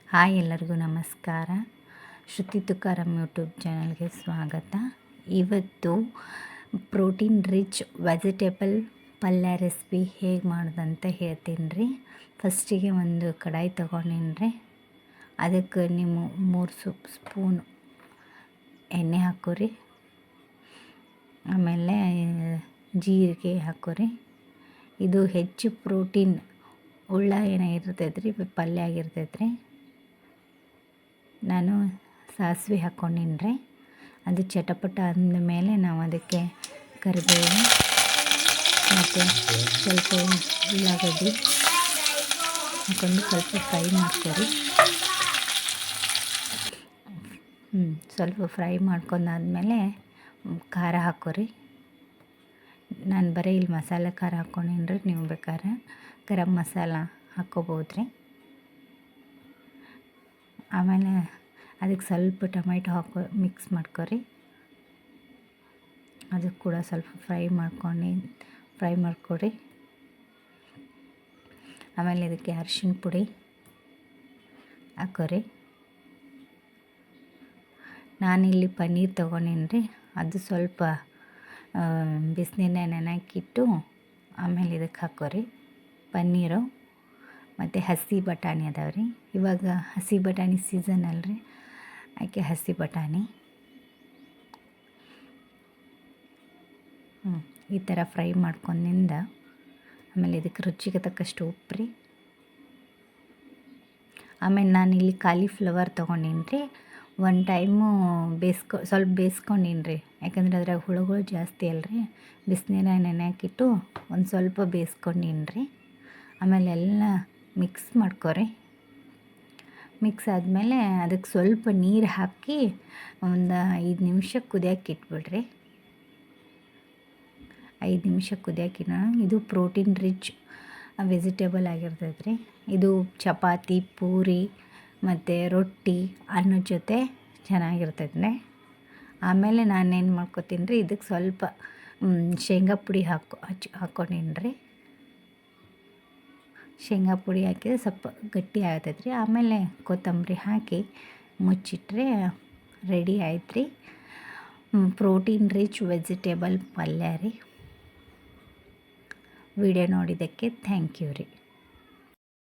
Hi ಎಲ್ಲರಿಗೂ ನಮಸ್ಕಾರ. ಶ್ರುತಿ Tukaram YouTube ಚಾನಲ್ಗೆ ಸ್ವಾಗತ. ಇವತ್ತು ಪ್ರೋಟೀನ್ ರಿಚ್ ವೆಜಿಟೇಬಲ್ ಪಲ್ಯ ರೆಸಿಪಿ ಹೇಗೆ ಮಾಡೋದಂತ ಹೇಳ್ತೀನಿ ರೀ. ಫಸ್ಟಿಗೆ ಒಂದು ಕಡಾಯಿ ತೊಗೊಂಡಿನಿ ರೀ. ಅದಕ್ಕೆ ನೀವು 3 ಸ್ಪೂನ್ ಎಣ್ಣೆ ಹಾಕೋರಿ. ಆಮೇಲೆ ಜೀರಿಗೆ ಹಾಕೋರಿ. ಇದು ಹೆಚ್ಚು ಪ್ರೋಟೀನ್ ಉಳ್ಳ ಏನಾಗಿರ್ತೈತೆ ರೀ, ಪಲ್ಯ ಆಗಿರ್ತೈತೆ ರೀ. ನಾನು ಸಾಸಿವೆ ಹಾಕ್ಕೊಂಡಿನಿ ರೀ. ಅದು ಚಟಪಟ ಅಂದಮೇಲೆ ನಾವು ಅದಕ್ಕೆ ಕರಿಬೇವು ಮತ್ತು ಸ್ವಲ್ಪ ಉಳ್ಳಾಗಡ್ಡಿ ಹಾಕ್ಕೊಂಡು ಸ್ವಲ್ಪ ಫ್ರೈ ಮಾಡ್ಕೊರಿ. ಸ್ವಲ್ಪ ಫ್ರೈ ಮಾಡ್ಕೊಂಡಾದ್ಮೇಲೆ ಖಾರ ಹಾಕೋರಿ. ನಾನು ಬರೀ ಇಲ್ಲಿ ಮಸಾಲೆ ಖಾರ ಹಾಕ್ಕೊಂಡಿನಿ ರೀ. ನೀವು ಬೇಕಾದ್ರೆ ಗರಂ ಮಸಾಲ ಹಾಕ್ಕೋಬೋದು ರೀ. ಆಮೇಲೆ ಅದಕ್ಕೆ ಸ್ವಲ್ಪ ಟೊಮೆಟೊ ಮಿಕ್ಸ್ ಮಾಡ್ಕೊರಿ. ಅದಕ್ಕೆ ಕೂಡ ಸ್ವಲ್ಪ ಫ್ರೈ ಮಾಡ್ಕೊರಿ. ಆಮೇಲೆ ಇದಕ್ಕೆ ಅರಿಶಿಣ ಪುಡಿ ಹಾಕೋರಿ. ನಾನಿಲ್ಲಿ ಪನ್ನೀರ್ ತೊಗೊಂಡಿನಿ ರೀ. ಅದು ಸ್ವಲ್ಪ ಬಿಸಿನೀರನ್ನ ನೆನೆಯಾಕಿಟ್ಟು ಆಮೇಲೆ ಇದಕ್ಕೆ ಹಾಕೋರಿ ಪನ್ನೀರು. ಮತ್ತು ಹಸಿ ಬಟಾಣಿ ಅದಾವೆ ರೀ. ಇವಾಗ ಹಸಿ ಬಟಾಣಿ ಸೀಸನ್ ಅಲ್ರಿ, ಯಾಕೆ ಹಸಿ ಬಟಾಣಿ ಈ ಥರ ಫ್ರೈ ಮಾಡ್ಕೊಂಡಿಂದ ಆಮೇಲೆ ಇದಕ್ಕೆ ರುಚಿಗೆ ತಕ್ಕಷ್ಟು ಉಪ್ಪು ರೀ. ಆಮೇಲೆ ನಾನಿಲ್ಲಿ ಕಾಲಿಫ್ಲವರ್ ತೊಗೊಂಡಿನಿ ರೀ. ಒಂದು ಟೈಮು ಸ್ವಲ್ಪ ಬೇಯಿಸ್ಕೊಂಡಿನಿ ರೀ. ಯಾಕಂದ್ರೆ ಅದ್ರಾಗ ಹುಳುಗಳು ಜಾಸ್ತಿ ಅಲ್ರಿ. ಬಿಸಿನೀರಾಗ ನೆನೆಯಾಕಿಟ್ಟು ಒಂದು ಸ್ವಲ್ಪ ಬೇಯಿಸ್ಕೊಂಡಿನಿ ರೀ. ಆಮೇಲೆ ಎಲ್ಲ ಮಿಕ್ಸ್ ಮಾಡ್ಕೊರಿ. ಮಿಕ್ಸ್ ಆದಮೇಲೆ ಅದಕ್ಕೆ ಸ್ವಲ್ಪ ನೀರು ಹಾಕಿ ಒಂದು 5 ನಿಮಿಷ ಕುದಿಯೋಕೆ ಇಟ್ಬಿಡ್ರಿ. 5 ನಿಮಿಷ ಕುದಿಯೋಕಿನ ಇದು ಪ್ರೋಟೀನ್ ರಿಚ್ ವೆಜಿಟೇಬಲ್ ಆಗಿರ್ತೈತೆ ರೀ. ಇದು ಚಪಾತಿ, ಪೂರಿ ಮತ್ತು ರೊಟ್ಟಿ ಅನ್ನೋ ಜೊತೆ ಚೆನ್ನಾಗಿರ್ತೈತೆ. ಆಮೇಲೆ ನಾನೇನು ಮಾಡ್ಕೊತೀನಿ ರೀ, ಇದಕ್ಕೆ ಸ್ವಲ್ಪ ಶೇಂಗಾ ಪುಡಿ ಹಾಕ್ಕೊಂಡಿನಿ ರೀ. ಶೇಂಗಾ ಪುಡಿ ಹಾಕಿದ್ರೆ ಸ್ವಲ್ಪ ಗಟ್ಟಿ ಆಗ್ತೈತೆ ರೀ. ಆಮೇಲೆ ಕೊತ್ತಂಬರಿ ಹಾಕಿ ಮುಚ್ಚಿಟ್ರೆ ರೆಡಿ ಆಯ್ತು ರೀ ಪ್ರೋಟೀನ್ ರಿಚ್ ವೆಜಿಟೇಬಲ್ ಪಲ್ಯ ರೀ. ವಿಡಿಯೋ ನೋಡಿದ್ದಕ್ಕೆ ಥ್ಯಾಂಕ್ ಯು ರೀ.